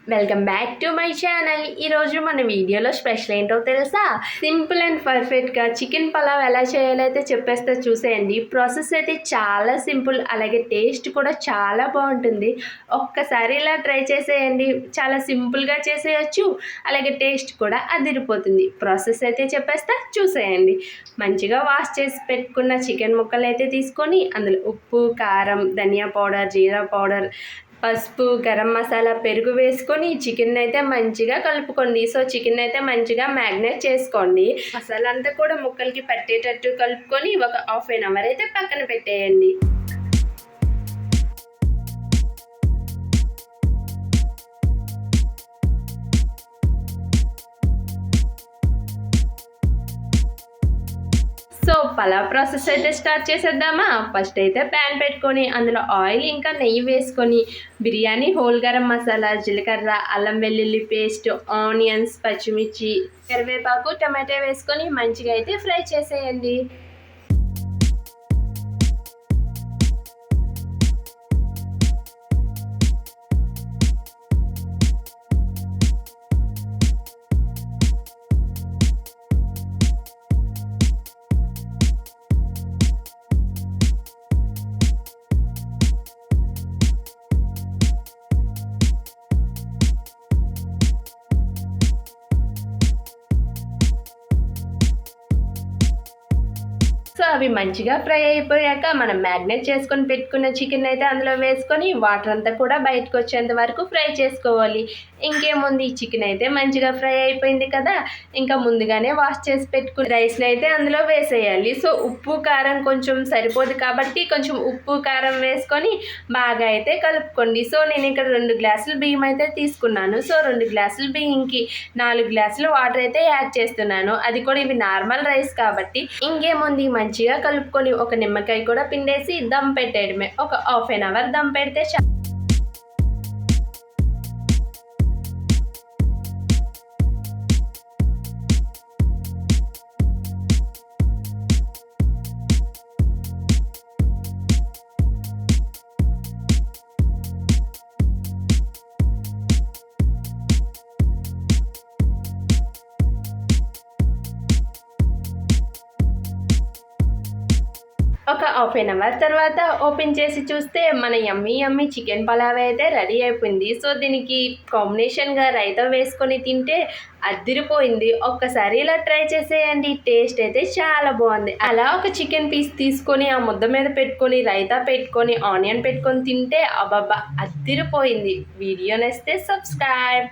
Welcome back to my channel. ఈరోజు మన వీడియోలో స్పెషల్ ఏంటో తెలుసా? సింపుల్ అండ్ పర్ఫెక్ట్గా చికెన్ పలావ్ ఎలా చేయాలో అయితే చెప్పేస్తే చూసేయండి. ప్రాసెస్ అయితే చాలా సింపుల్, అలాగే టేస్ట్ కూడా చాలా బాగుంటుంది. ఒక్కసారి ఇలా ట్రై చేసేయండి. చాలా సింపుల్గా చేసేయచ్చు, అలాగే టేస్ట్ కూడా అదిరిపోతుంది. ప్రాసెస్ అయితే చెప్పేస్తే చూసేయండి. మంచిగా వాష్ చేసి పెట్టుకున్న చికెన్ ముక్కలు అయితే తీసుకొని అందులో ఉప్పు, కారం, ధనియా పౌడర్, జీరా పౌడర్, పసుపు, గరం మసాలా, పెరుగు వేసుకొని చికెన్ అయితే మంచిగా కలుపుకోండి. సో చికెన్ అయితే మంచిగా మ్యాగ్నేట్ చేసుకోండి. మసాలా అంతా కూడా ముక్కలకి పట్టేటట్టు కలుపుకొని ఒక హాఫ్ అన్ అవర్ అయితే పక్కన పెట్టేయండి. సో పలావ్ ప్రాసెస్ అయితే స్టార్ట్ చేసేద్దామా? ఫస్ట్ అయితే ప్యాన్ పెట్టుకొని అందులో ఆయిల్ ఇంకా నెయ్యి వేసుకొని బిర్యానీ హోల్ గరం మసాలా, జీలకర్ర, అల్లం వెల్లుల్లి పేస్ట్, ఆనియన్స్, పచ్చిమిర్చి, కరివేపాకు, టమాటా వేసుకొని మంచిగా అయితే ఫ్రై చేసేయండి. సో అవి మంచిగా ఫ్రై అయిపోయాక మనం మ్యాగ్నేట్ చేసుకొని పెట్టుకున్న చికెన్ అయితే అందులో వేసుకొని వాటర్ అంతా కూడా బయటకు వచ్చేంత వరకు ఫ్రై చేసుకోవాలి. ఇంకేముంది, చికెన్ అయితే మంచిగా ఫ్రై అయిపోయింది కదా, ఇంకా ముందుగానే వాష్ చేసి పెట్టుకుని రైస్ని అయితే అందులో వేసేయాలి. సో ఉప్పు కారం కొంచెం సరిపోదు కాబట్టి కొంచెం ఉప్పు కారం వేసుకొని బాగా అయితే కలుపుకోండి. సో నేను ఇక్కడ 2 గ్లాసులు బియ్యం అయితే తీసుకున్నాను. సో 2 గ్లాసుల బియ్యంకి 4 గ్లాసులు వాటర్ అయితే యాడ్ చేస్తున్నాను. అది కూడా ఇవి నార్మల్ రైస్ కాబట్టి. ఇంకేముంది, మంచిగా కలుపుకొని ఒక నిమ్మకాయ కూడా పిండేసి దమ్ పెట్టేయడమే. ఒక హాఫ్ అన్ అవర్ దమ్ పెడితే ఒక హాఫ్ అన్ అవర్ తర్వాత ఓపెన్ చేసి చూస్తే మన యమ్మీ చికెన్ పలావ్ అయితే రెడీ అయిపోయింది. సో దీనికి కాంబినేషన్గా రైతా వేసుకొని తింటే అదిరిపోయింది. ఒక్కసారి ఇలా ట్రై చేసేయండి. టేస్ట్ అయితే చాలా బాగుంది. అలా ఒక చికెన్ పీస్ తీసుకొని ఆ ముద్ద మీద పెట్టుకొని రైతా పెట్టుకొని ఆనియన్ పెట్టుకొని తింటే అబ్బబ్బా అదిరిపోయింది. వీడియో నచ్చితే సబ్స్క్రైబ్.